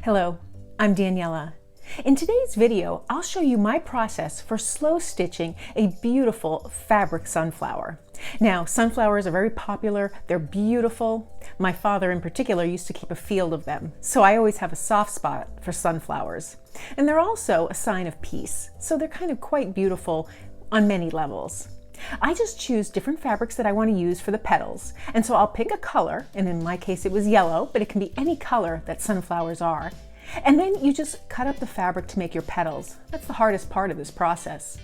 Hello, I'm Daniela. In today's video, I'll show you my process for slow stitching a beautiful fabric sunflower. Now, sunflowers are very popular, they're beautiful. My father in particular used to keep a field of them, so I always have a soft spot for sunflowers. And they're also a sign of peace, so they're kind of quite beautiful on many levels. I just choose different fabrics that I want to use for the petals, and so I'll pick a color, and in my case it was yellow, but it can be any color that sunflowers are. And then you just cut up the fabric to make your petals. That's the hardest part of this process.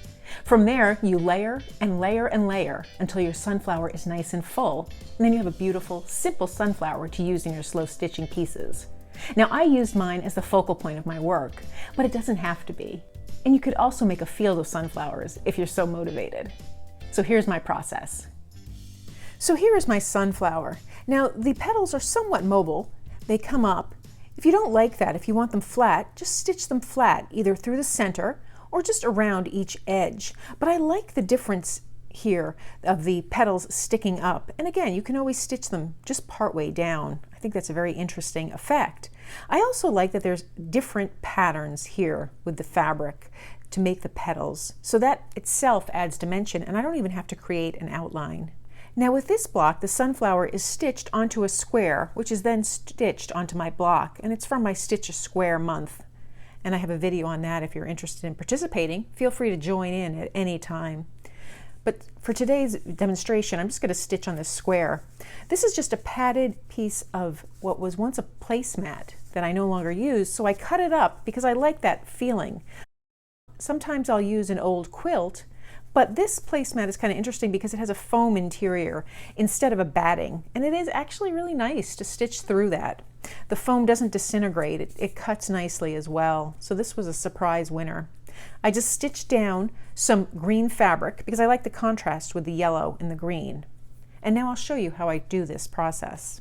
From there, you layer and layer and layer until your sunflower is nice and full, and then you have a beautiful, simple sunflower to use in your slow stitching pieces. Now, I used mine as the focal point of my work, but it doesn't have to be. And you could also make a field of sunflowers if you're so motivated. So here's my process. So here is my sunflower. Now, the petals are somewhat mobile. They come up. If you don't like that, if you want them flat, just stitch them flat, either through the center or just around each edge. But I like the difference here of the petals sticking up. And again, you can always stitch them just partway down. I think that's a very interesting effect. I also like that there's different patterns here with the fabric to make the petals. So that itself adds dimension, and I don't even have to create an outline. Now with this block, the sunflower is stitched onto a square, which is then stitched onto my block, and it's from my Stitch a Square month. And I have a video on that if you're interested in participating. Feel free to join in at any time. But for today's demonstration, I'm just going to stitch on this square. This is just a padded piece of what was once a placemat that I no longer use, so I cut it up because I like that feeling. Sometimes I'll use an old quilt, but this placemat is kind of interesting because it has a foam interior instead of a batting, and it is actually really nice to stitch through that. The foam doesn't disintegrate, it cuts nicely as well, so this was a surprise winner. I just stitched down some green fabric because I like the contrast with the yellow and the green. And now I'll show you how I do this process.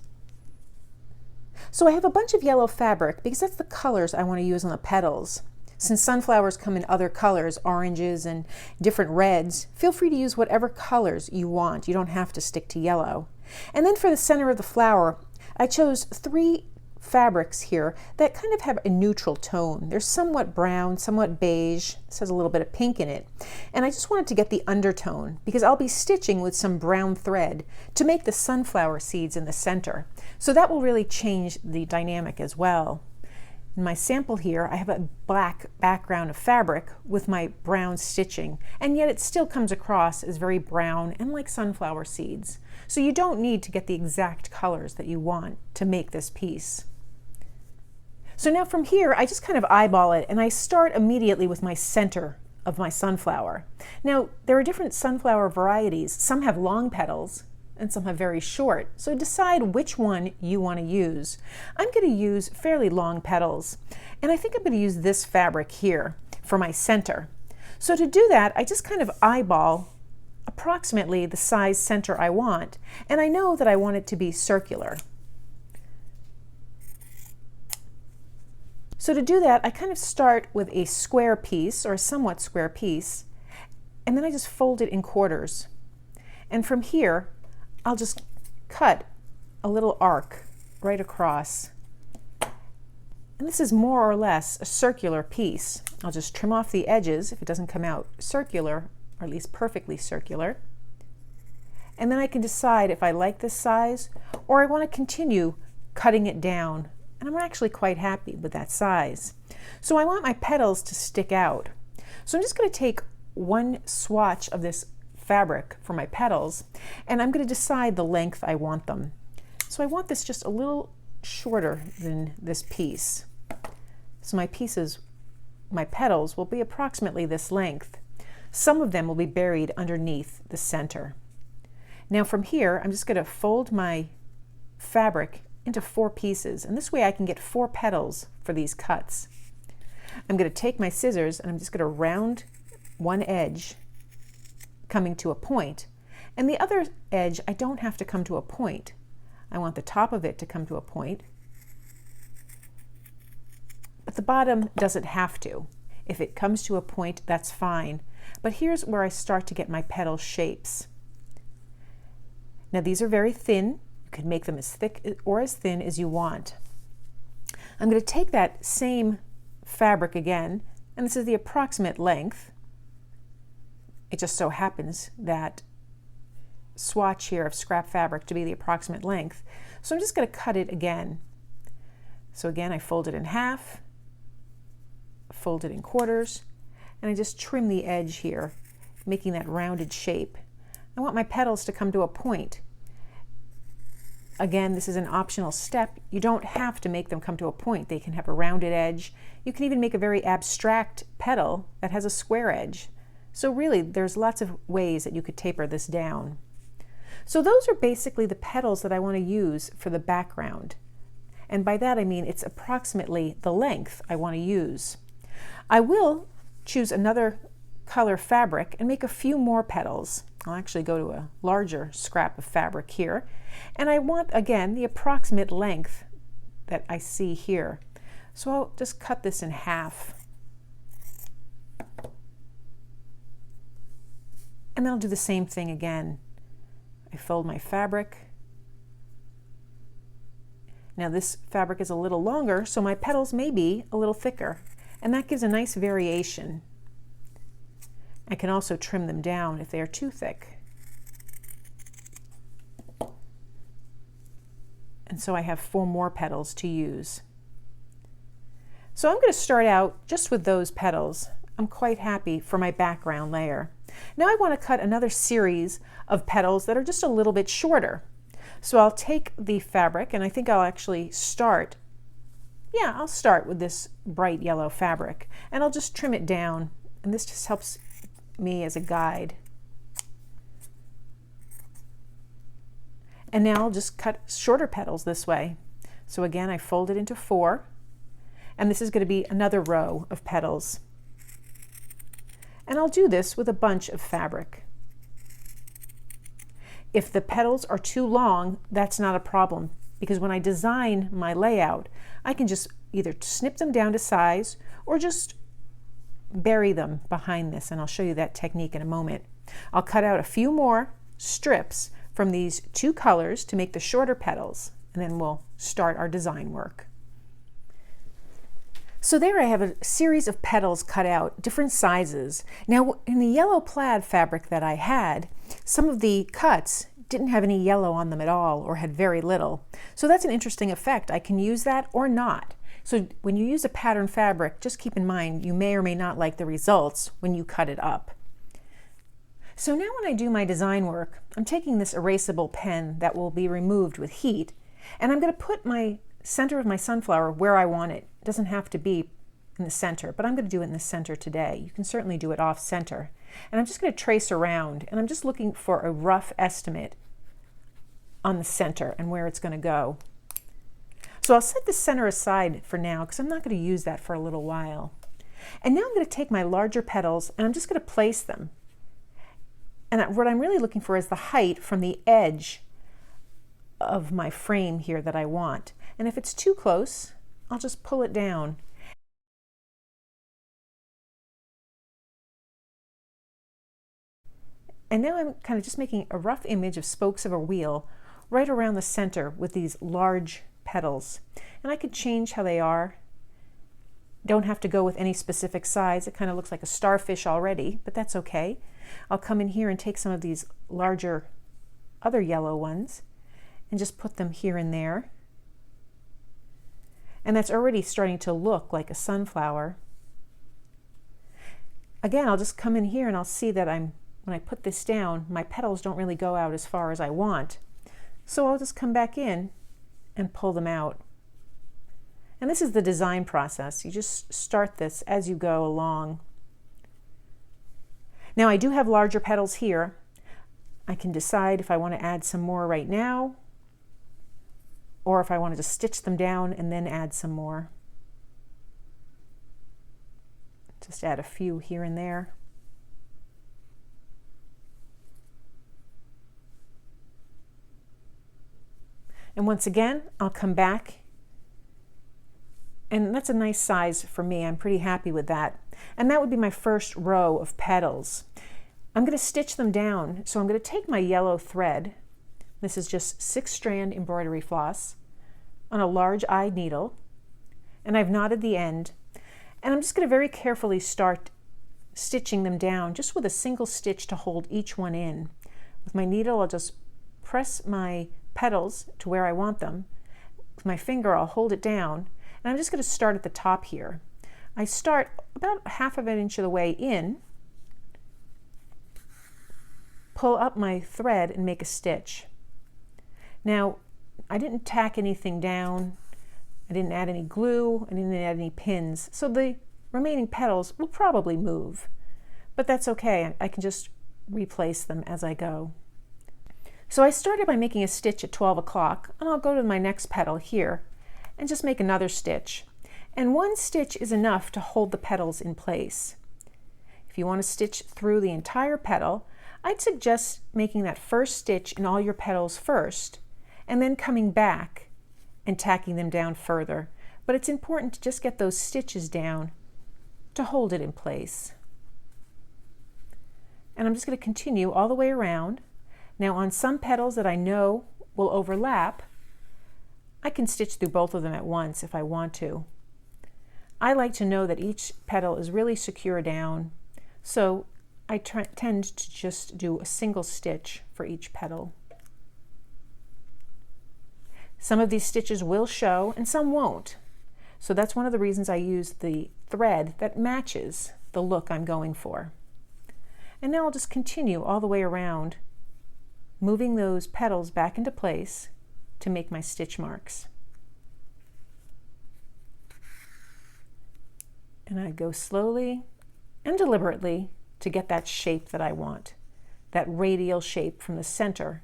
So I have a bunch of yellow fabric because that's the colors I want to use on the petals. Since sunflowers come in other colors, oranges and different reds, feel free to use whatever colors you want. You don't have to stick to yellow. And then for the center of the flower, I chose 3 fabrics here that kind of have a neutral tone. They're somewhat brown, somewhat beige. This has a little bit of pink in it. And I just wanted to get the undertone because I'll be stitching with some brown thread to make the sunflower seeds in the center. So that will really change the dynamic as well. In my sample here, I have a black background of fabric with my brown stitching, and yet it still comes across as very brown and like sunflower seeds. So you don't need to get the exact colors that you want to make this piece. So now from here, I just kind of eyeball it, and I start immediately with my center of my sunflower. Now, there are different sunflower varieties. Some have long petals, and some have very short. So decide which one you want to use. I'm going to use fairly long petals, and I think I'm going to use this fabric here for my center. So to do that, I just kind of eyeball approximately the size center I want, and I know that I want it to be circular. So to do that, I kind of start with a square piece, or a somewhat square piece, and then I just fold it in quarters. And from here, I'll just cut a little arc right across. And this is more or less a circular piece. I'll just trim off the edges if it doesn't come out circular, or at least perfectly circular. And then I can decide if I like this size or I want to continue cutting it down. And I'm actually quite happy with that size. So I want my petals to stick out. So I'm just going to take one swatch of this fabric for my petals, and I'm going to decide the length I want them. So I want this just a little shorter than this piece. So my petals will be approximately this length. Some of them will be buried underneath the center. Now from here, I'm just going to fold my fabric into 4 pieces, and this way I can get 4 petals for these cuts. I'm going to take my scissors and I'm just going to round one edge coming to a point, and the other edge I don't have to come to a point. I want the top of it to come to a point, but the bottom doesn't have to. If it comes to a point, that's fine. But here's where I start to get my petal shapes. Now these are very thin. You can make them as thick or as thin as you want. I'm going to take that same fabric again, and this is the approximate length. It just so happens that swatch here of scrap fabric to be the approximate length. So I'm just going to cut it again. So again, I fold it in half, fold it in quarters, and I just trim the edge here, making that rounded shape. I want my petals to come to a point. Again, this is an optional step. You don't have to make them come to a point. They can have a rounded edge. You can even make a very abstract petal that has a square edge. So really, there's lots of ways that you could taper this down. So those are basically the petals that I want to use for the background. And by that I mean it's approximately the length I want to use. I will choose another color fabric and make a few more petals. I'll actually go to a larger scrap of fabric here. And I want, again, the approximate length that I see here. So I'll just cut this in half. And then I'll do the same thing again. I fold my fabric. Now this fabric is a little longer, so my petals may be a little thicker, and that gives a nice variation. I can also trim them down if they are too thick. And so I have 4 more petals to use. So I'm going to start out just with those petals. I'm quite happy for my background layer. Now I want to cut another series of petals that are just a little bit shorter. So I'll take the fabric, and I think I'll actually start, I'll start with this bright yellow fabric, and I'll just trim it down, and this just helps me as a guide. And now I'll just cut shorter petals this way. So again, I fold it into 4, and this is going to be another row of petals. And I'll do this with a bunch of fabric. If the petals are too long, that's not a problem, because when I design my layout, I can just either snip them down to size or just bury them behind this, and I'll show you that technique in a moment. I'll cut out a few more strips from these 2 colors to make the shorter petals, and then we'll start our design work. So there I have a series of petals cut out, different sizes. Now in the yellow plaid fabric that I had, some of the cuts didn't have any yellow on them at all or had very little. So that's an interesting effect. I can use that or not. So when you use a pattern fabric, just keep in mind you may or may not like the results when you cut it up. So now when I do my design work, I'm taking this erasable pen that will be removed with heat, and I'm going to put my center of my sunflower where I want it. It doesn't have to be in the center, but I'm going to do it in the center today. You can certainly do it off center. And I'm just going to trace around, and I'm just looking for a rough estimate on the center and where it's going to go. So I'll set the center aside for now because I'm not going to use that for a little while. And now I'm going to take my larger petals and I'm just going to place them. And what I'm really looking for is the height from the edge of my frame here that I want. And if it's too close, I'll just pull it down. And now I'm kind of just making a rough image of spokes of a wheel right around the center with these large petals. And I could change how they are. Don't have to go with any specific size. It kind of looks like a starfish already, but that's okay. I'll come in here and take some of these larger other yellow ones and just put them here and there. And that's already starting to look like a sunflower. Again, I'll just come in here and I'll see that when I put this down, my petals don't really go out as far as I want. So I'll just come back in and pull them out. And this is the design process. You just start this as you go along. Now I do have larger petals here. I can decide if I want to add some more right now, or if I wanted to stitch them down and then add some more. Just add a few here and there. And once again, I'll come back, and that's a nice size for me. I'm pretty happy with that. And that would be my first row of petals. I'm going to stitch them down. So I'm going to take my yellow thread. This is just 6-strand embroidery floss on a large eye needle. and I've knotted the end. And I'm just going to very carefully start stitching them down just with a single stitch to hold each one in. With my needle, I'll just press my petals to where I want them. With my finger, I'll hold it down, and I'm just going to start at the top here. I start about 1/2 inch of the way in, pull up my thread and make a stitch. Now, I didn't tack anything down, I didn't add any glue, I didn't add any pins, so the remaining petals will probably move, but that's okay. I can just replace them as I go. So I started by making a stitch at 12 o'clock, and I'll go to my next petal here and just make another stitch. And one stitch is enough to hold the petals in place. If you want to stitch through the entire petal, I'd suggest making that first stitch in all your petals first, and then coming back and tacking them down further. But it's important to just get those stitches down to hold it in place. And I'm just going to continue all the way around. Now on some petals that I know will overlap, I can stitch through both of them at once if I want to. I like to know that each petal is really secure down, so I tend to just do a single stitch for each petal. Some of these stitches will show and some won't. So that's one of the reasons I use the thread that matches the look I'm going for. And now I'll just continue all the way around, moving those petals back into place to make my stitch marks. And I go slowly and deliberately to get that shape that I want, that radial shape from the center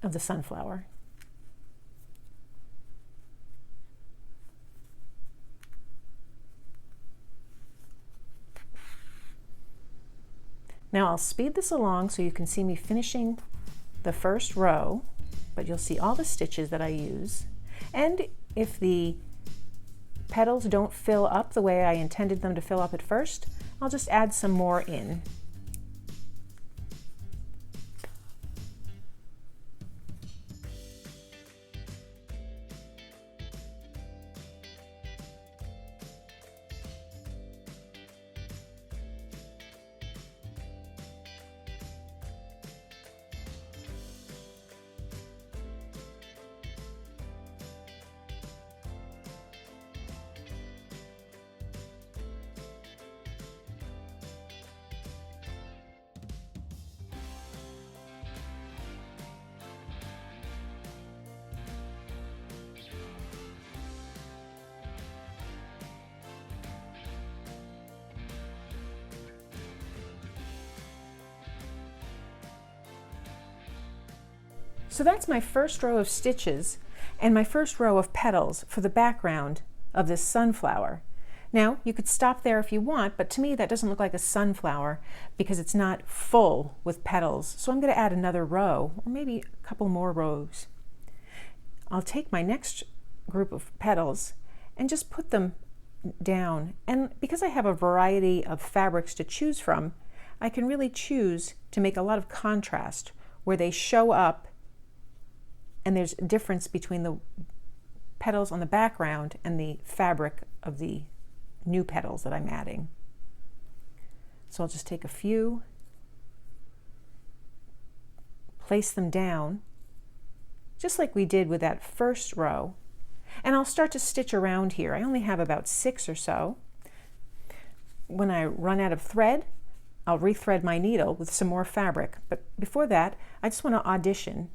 of the sunflower. Now I'll speed this along so you can see me finishing the first row, but you'll see all the stitches that I use. And if the petals don't fill up the way I intended them to fill up at first, I'll just add some more in. So that's my first row of stitches and my first row of petals for the background of this sunflower. Now you could stop there if you want, but to me that doesn't look like a sunflower because it's not full with petals. So I'm going to add another row, or maybe a couple more rows. I'll take my next group of petals and just put them down. And because I have a variety of fabrics to choose from, I can really choose to make a lot of contrast where they show up and there's a difference between the petals on the background and the fabric of the new petals that I'm adding. So I'll just take a few, place them down, just like we did with that first row, and I'll start to stitch around here. I only have about 6 or so. When I run out of thread, I'll rethread my needle with some more fabric, but before that, I just want to audition.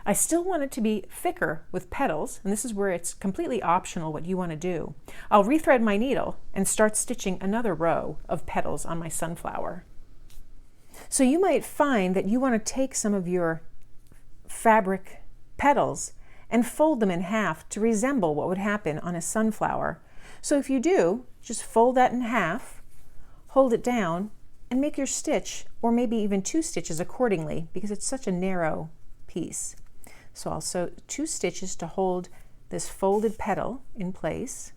I still want it to be thicker with petals, and this is where it's completely optional what you want to do. I'll rethread my needle and start stitching another row of petals on my sunflower. So you might find that you want to take some of your fabric petals and fold them in half to resemble what would happen on a sunflower. So if you do, just fold that in half, hold it down, and make your stitch, or maybe even 2 stitches accordingly, because it's such a narrow piece. So I'll sew 2 stitches to hold this folded petal in place.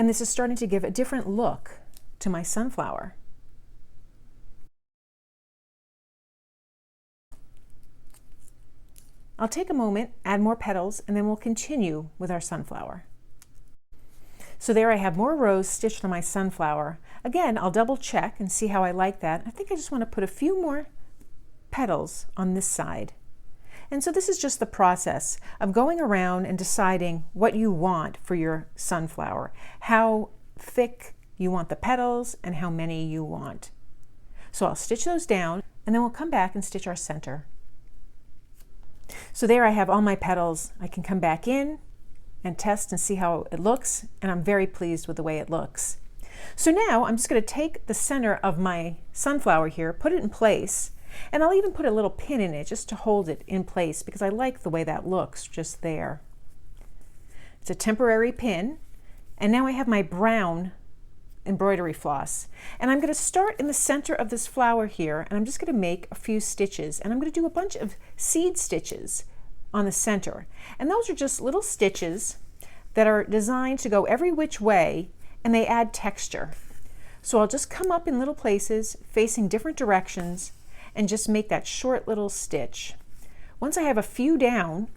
And this is starting to give a different look to my sunflower. I'll take a moment, add more petals, and then we'll continue with our sunflower. So there I have more rows stitched on my sunflower. Again, I'll double check and see how I like that. I think I just want to put a few more petals on this side. And so this is just the process of going around and deciding what you want for your sunflower, how thick you want the petals and how many you want. So I'll stitch those down and then we'll come back and stitch our center. So there I have all my petals. I can come back in and test and see how it looks, and I'm very pleased with the way it looks. So now I'm just going to take the center of my sunflower here, put it in place, and I'll even put a little pin in it just to hold it in place because I like the way that looks just there. It's a temporary pin, and now I have my brown embroidery floss, and I'm going to start in the center of this flower here, and I'm just going to make a few stitches, and I'm going to do a bunch of seed stitches on the center, and those are just little stitches that are designed to go every which way, and they add texture. So I'll just come up in little places facing different directions and just make that short little stitch. Once I have a few down,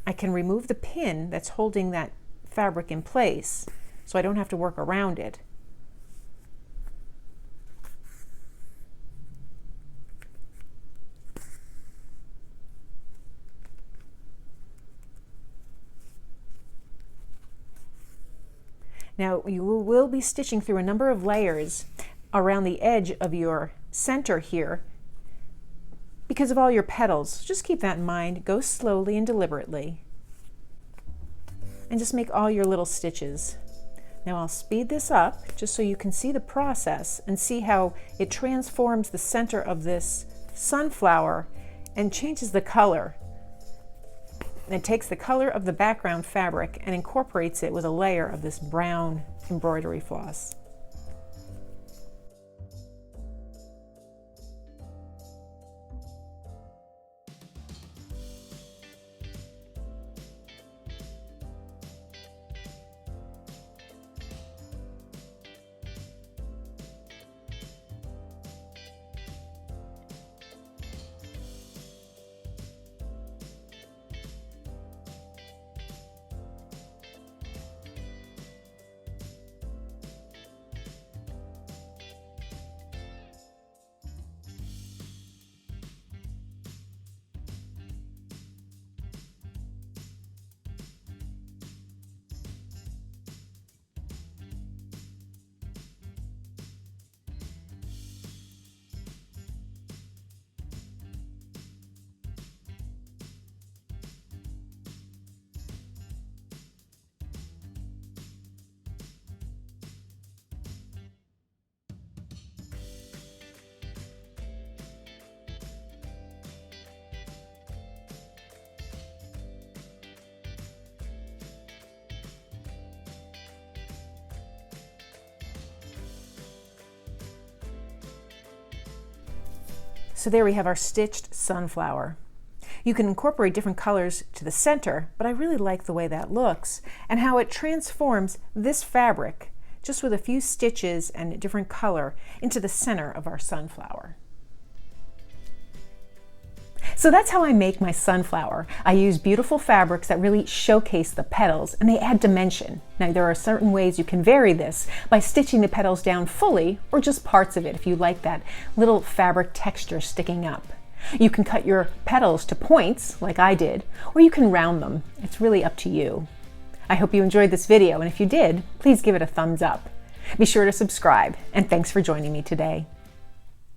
I can remove the pin that's holding that fabric in place so I don't have to work around it. Now you will be stitching through a number of layers around the edge of your center here because of all your petals. Just keep that in mind. Go slowly and deliberately and just make all your little stitches. Now I'll speed this up just so you can see the process and see how it transforms the center of this sunflower and changes the color. It takes the color of the background fabric and incorporates it with a layer of this brown embroidery floss. So there we have our stitched sunflower. You can incorporate different colors to the center, but I really like the way that looks and how it transforms this fabric just with a few stitches and a different color into the center of our sunflower. So that's how I make my sunflower. I use beautiful fabrics that really showcase the petals and they add dimension. Now there are certain ways you can vary this by stitching the petals down fully or just parts of it if you like that little fabric texture sticking up. You can cut your petals to points like I did, or you can round them. It's really up to you. I hope you enjoyed this video, and if you did, please give it a thumbs up. Be sure to subscribe, and thanks for joining me today.